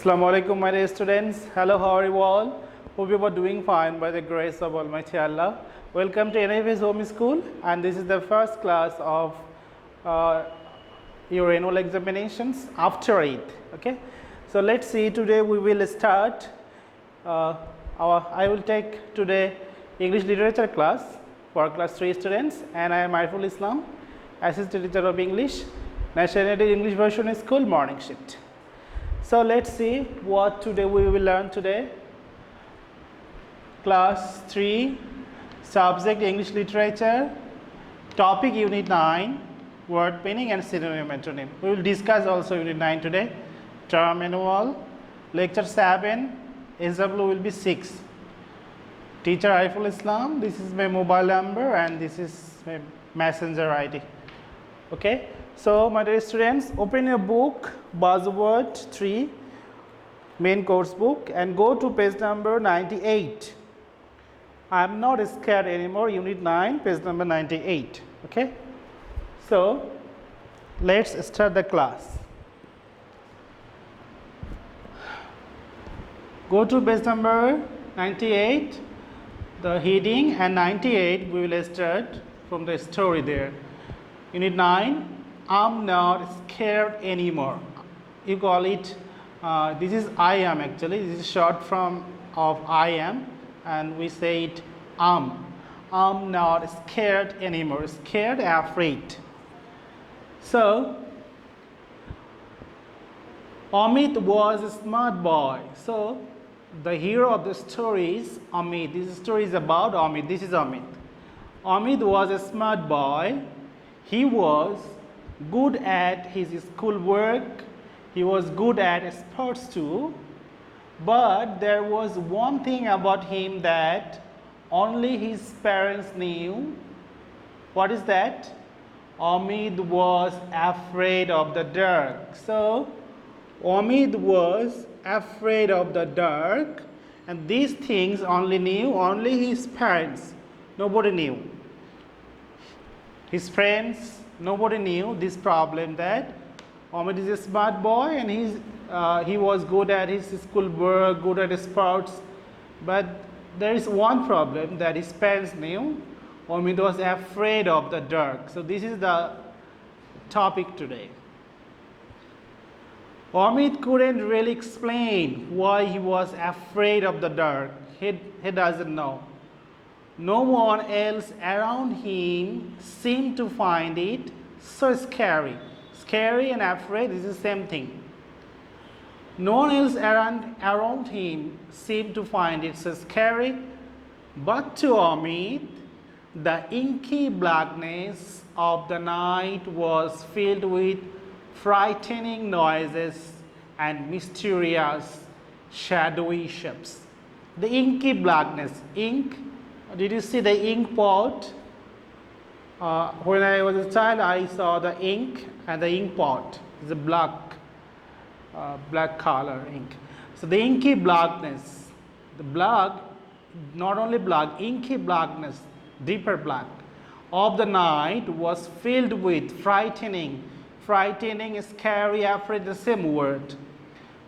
Assalamu alaikum, my dear students. Hello, how are you all? Hope you are doing fine by the grace of Almighty Allah. Welcome to NFS Home School, and this is the first class of your annual examinations after it. Okay, so let's see. Today we will start. I will take today English literature class for class 3 students, and I am Ariful Islam, assistant teacher of English, Nationality English Version School, morning shift. So let's see what today we will learn today. Class 3, subject English literature, topic unit 9, word meaning and synonym antonym. We will discuss also unit 9 today. Term annual, lecture 7, example will be 6. Teacher Ariful Islam, this is my mobile number and this is my messenger ID. Okay, so my dear students, open your book, Buzzword 3, main course book, and go to page number 98. I am not scared anymore, unit 9, page number 98. Okay, so let's start the class. Go to page number 98, the heading, and 98 we will start from the story there. Unit 9, I'm not scared anymore. You call it, this is I am actually, this is short form of I am, and we say it I'm not scared anymore, scared, afraid. So, Amit was a smart boy. So, the hero of the story is Amit. This story is about Amit. This is Amit. Amit was a smart boy. He was good at his school work. He was good at sports too. But there was one thing about him that only his parents knew. What is that? Amit was afraid of the dark. So, Amit was afraid of the dark, and these things only his parents. Nobody knew. His friends, nobody knew this problem that Amit is a smart boy and he was good at his school work, good at sports. But there is one problem that his parents knew. Amit was afraid of the dark. So this is the topic today. Amit couldn't really explain why he was afraid of the dark. He doesn't know. No one else around him seemed to find it so scary. Scary and afraid is the same thing. No one else around him seemed to find it so scary, but to Amit, the inky blackness of the night was filled with frightening noises and mysterious shadowy shapes. The inky blackness, ink. Did you see the ink pot? When I was a child, I saw the ink and the ink pot. It's a black color ink. So the inky blackness, the black, not only black, inky blackness, deeper black of the night was filled with frightening, scary, afraid, the same word.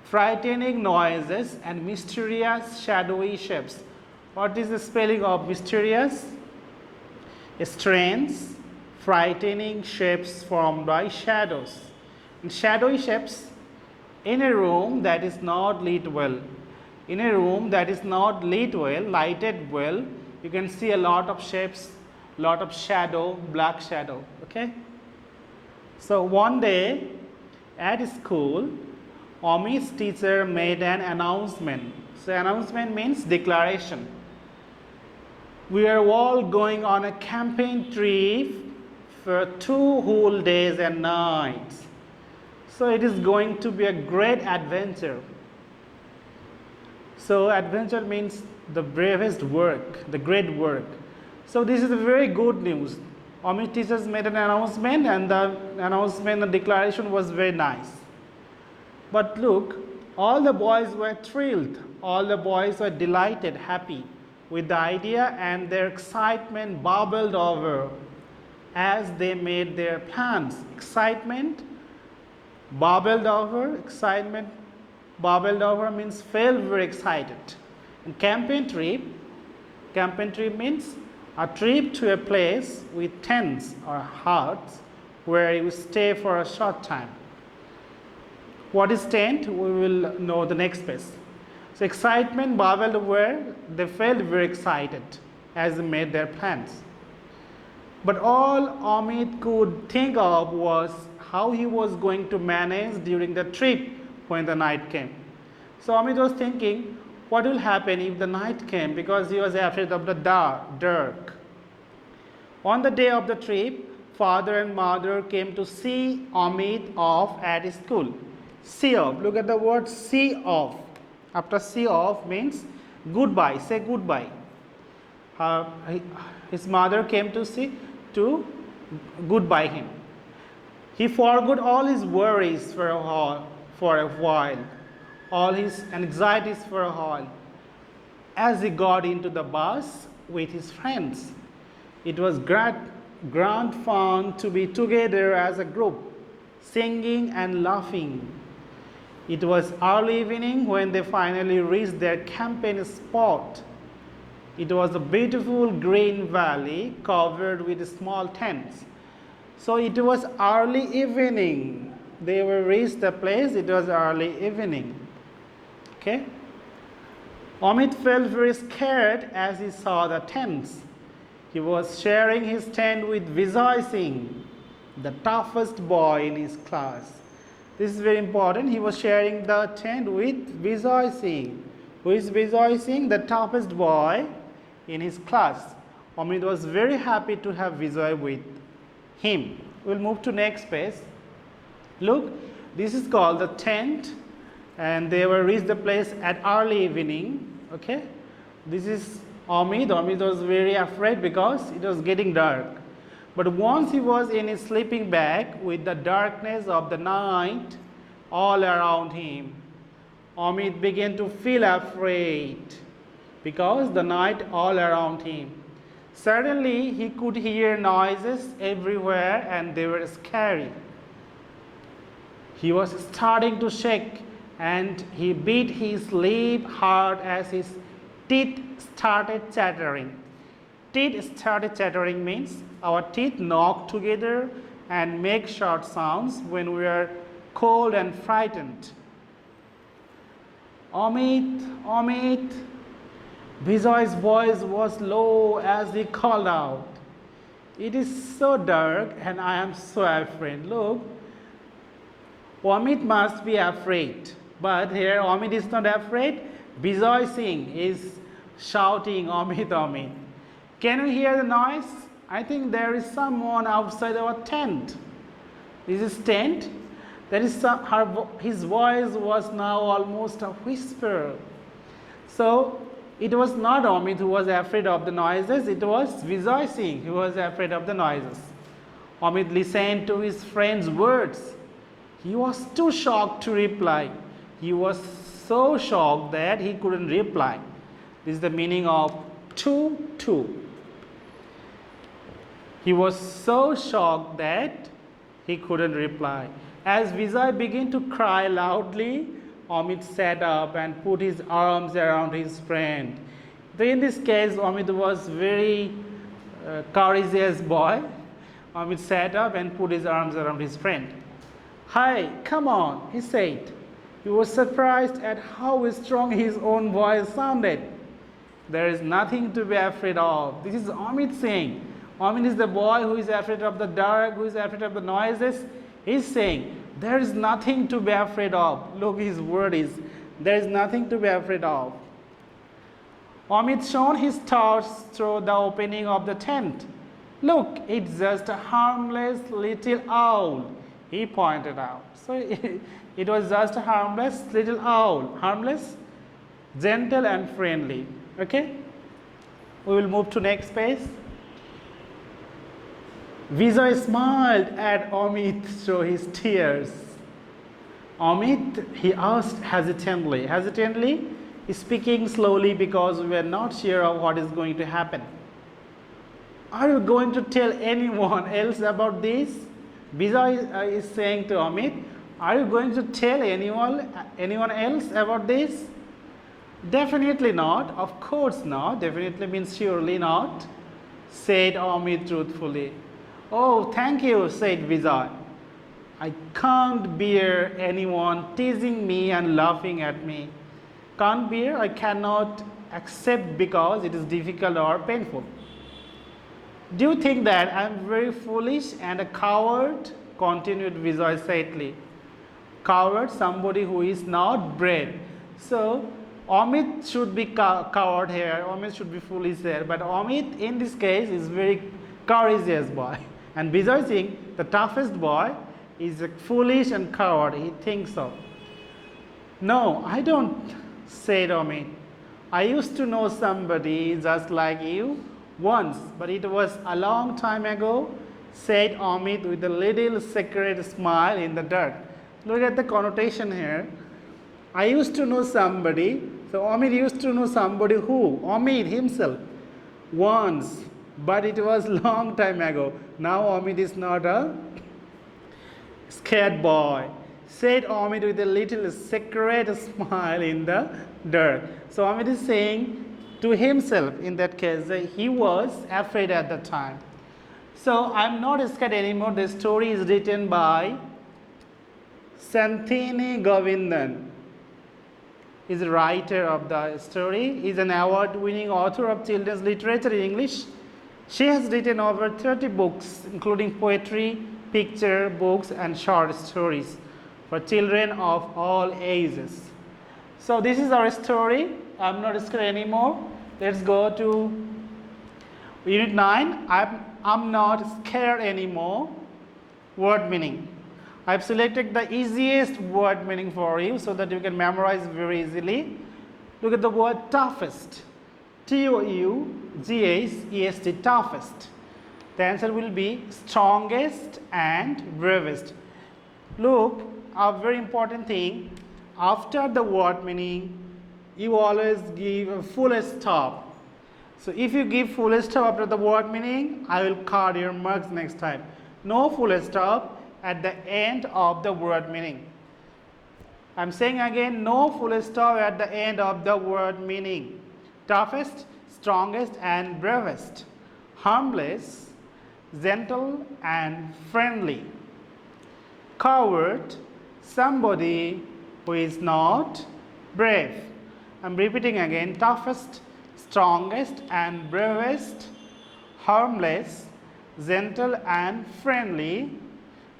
Frightening noises and mysterious shadowy shapes. What is the spelling of mysterious? Strange, frightening shapes formed by shadows. And shadowy shapes in a room that is not lit well. In a room that is not lit well, lighted well, you can see a lot of shapes, lot of shadow, black shadow. Okay? So one day at school, Amit's teacher made an announcement. So announcement means declaration. We are all going on a camping trip for 2 whole days and nights. So it is going to be a great adventure. So adventure means the bravest work, the great work. So this is a very good news. Amit teachers made an announcement, and the announcement and declaration was very nice. But look, all the boys were thrilled. All the boys were delighted, happy with the idea, and their excitement bubbled over as they made their plans. Excitement bubbled over, excitement Bubbled over means felt very excited. And campaign trip means a trip to a place with tents or huts where you stay for a short time. What is tent? We will know the next phase. So excitement bubbled over, they felt very excited as they made their plans. But all Amit could think of was how he was going to manage during the trip when the night came. So Amit was thinking, what will happen if the night came, because he was afraid of the dark. On the day of the trip, father and mother came to see Amit off at school. See off. Look at the word see off. After see off means goodbye. Say goodbye. His mother came to goodbye him. He forgot all his worries for a while, all his anxieties for a while, as he got into the bus with his friends. It was grand fun to be together as a group, singing and laughing. It was early evening when they finally reached their camping spot. It was a beautiful green valley covered with small tents. So it was early evening. They were reached the place, it was early evening. Okay? Amit felt very scared as he saw the tents. He was sharing his tent with Vijay Singh, the toughest boy in his class. This is very important. He was sharing the tent with Vijay Singh. Who is Vijay Singh? The toughest boy in his class. Amit was very happy to have Vijay with him. We'll move to next page. Look, this is called the tent, and they were reached the place at early evening. Okay, this is Amit. Amit was very afraid because it was getting dark. But once he was in his sleeping bag with the darkness of the night all around him, Amit began to feel afraid because the night all around him. Suddenly he could hear noises everywhere and they were scary. He was starting to shake and he beat his lip hard as his teeth started chattering. Teeth started chattering means our teeth knock together and make short sounds when we are cold and frightened. Amit, Amit. Vijay's voice was low as he called out. It is so dark and I am so afraid. Look, Amit must be afraid. But here Amit is not afraid. Vijay Singh is shouting, Amit, Amit. Can you hear the noise? I think there is someone outside our tent. This is tent. His voice was now almost a whisper. So it was not Amit who was afraid of the noises. It was Vijay Singh who was afraid of the noises. Amit listened to his friend's words. He was too shocked to reply. He was so shocked that he couldn't reply. This is the meaning of too. He was so shocked that he couldn't reply. As Vijay began to cry loudly, Amit sat up and put his arms around his friend. In this case, Amit was very courageous boy. Amit sat up and put his arms around his friend. Hi, come on, he said. He was surprised at how strong his own voice sounded. There is nothing to be afraid of. This is Amit saying. Amit is the boy who is afraid of the dark, who is afraid of the noises. He's saying, there is nothing to be afraid of. Look, his word is, there is nothing to be afraid of. Amit shone his torch through the opening of the tent. Look, it's just a harmless little owl, he pointed out. So it was just a harmless little owl. Harmless, gentle and friendly. Okay? We will move to next page. Vijay smiled at Amit through his tears. Amit, he asked hesitantly, speaking slowly because we were not sure of what is going to happen. Are you going to tell anyone else about this? Vijay is saying to Amit, Are you going to tell anyone else about this? Definitely not. Of course not. Definitely means surely not, said Amit truthfully. Oh, thank you, said Vijay. I can't bear anyone teasing me and laughing at me. Can't bear, I cannot accept because it is difficult or painful. Do you think that I am very foolish and a coward? Continued Vijay sadly. Coward, somebody who is not brave. So, Amit should be coward here, Amit should be foolish here, but Amit in this case is very courageous boy. And Vijay Singh, the toughest boy, is a foolish and coward, he thinks so. No, I don't, said Amit. I used to know somebody just like you once, but it was a long time ago, said Amit with a little secret smile in the dark. Look at the connotation here. I used to know somebody. So Amit used to know somebody who? Amit himself. Once. But it was long time ago. Now Amit is not a scared boy. Said Amit with a little secret smile in the dark. So Amit is saying to himself in that case that he was afraid at the time. So I'm not scared anymore. The story is written by Santini Govindan. Is a writer of the story. He is an award-winning author of children's literature in English. She has written over 30 books, including poetry, picture books, and short stories for children of all ages. So this is our story. I'm not scared anymore. Let's go to Unit 9. I'm not scared anymore. Word meaning. I've selected the easiest word meaning for you so that you can memorize very easily. Look at the word toughest. Toughest, toughest. The answer will be strongest and bravest. Look, a very important thing, after the word meaning, you always give a full stop. So if you give full stop after the word meaning, I will card your marks next time. No full stop at the end of the word meaning. I'm saying again, no full stop at the end of the word meaning. Toughest, strongest, and bravest. Harmless, gentle, and friendly. Coward, somebody who is not brave. I'm repeating again, toughest, strongest, and bravest. Harmless, gentle, and friendly.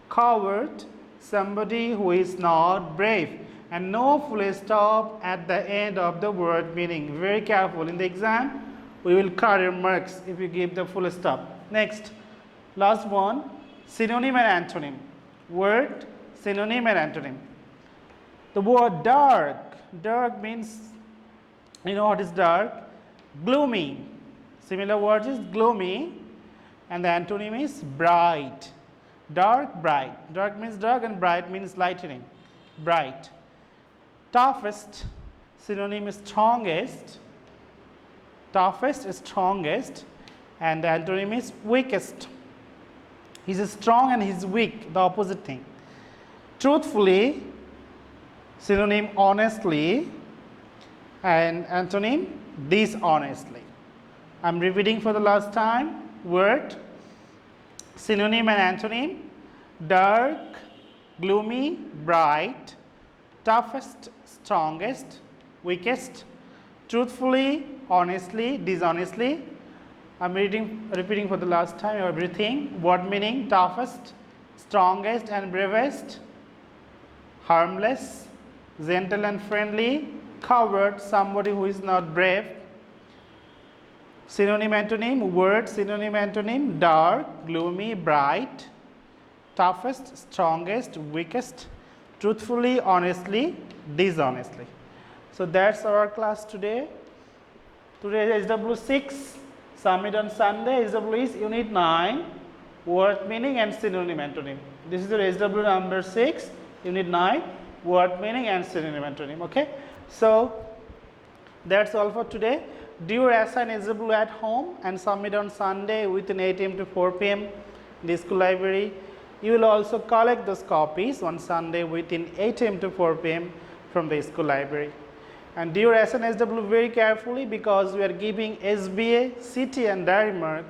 Coward, somebody who is not brave, and no full stop at the end of the word meaning. Very careful. In the exam, we will card your marks if you give the full stop. Next, last one, synonym and antonym. Word, synonym and antonym. The word dark. Dark means, you know what is dark? Gloomy. Similar word is gloomy, and the antonym is bright. Dark, bright. Dark means dark and bright means lightning. Bright. Toughest, synonym is strongest. Toughest is strongest, and the antonym is weakest. He's strong and he's weak, the opposite thing. Truthfully, synonym honestly, and antonym dishonestly. I'm repeating for the last time. Word, synonym and antonym: dark, gloomy, bright, toughest, strongest, weakest, truthfully, honestly, dishonestly. I'm repeating for the last time everything. Word meaning: toughest, strongest, and bravest. Harmless, gentle, and friendly. Coward, somebody who is not brave. Synonym antonym, word synonym antonym: dark, gloomy, bright, toughest, strongest, weakest, truthfully, honestly, dishonestly. So that's our class today. Today is SW6, Summit on Sunday. SW is Unit 9, word meaning and synonym antonym. This is your SW number 6, Unit 9, word meaning and synonym antonym. Okay, so that's all for today. Do your assign SW at home and submit on Sunday within 8 am to 4 pm in the school library. You will also collect those copies on Sunday within 8 am to 4 pm from the school library. And do your SNSW very carefully, because we are giving SBA, CT and diary mark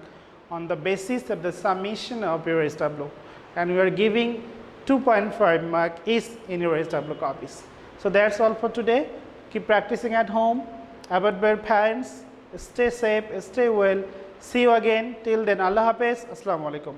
on the basis of the submission of your SW, and we are giving 2.5 mark each in your SW copies. So that's all for today. Keep practicing at home. Abide by your parents. Stay safe, stay well. See you again. Till then, Allah Hafiz. Assalamu alaikum.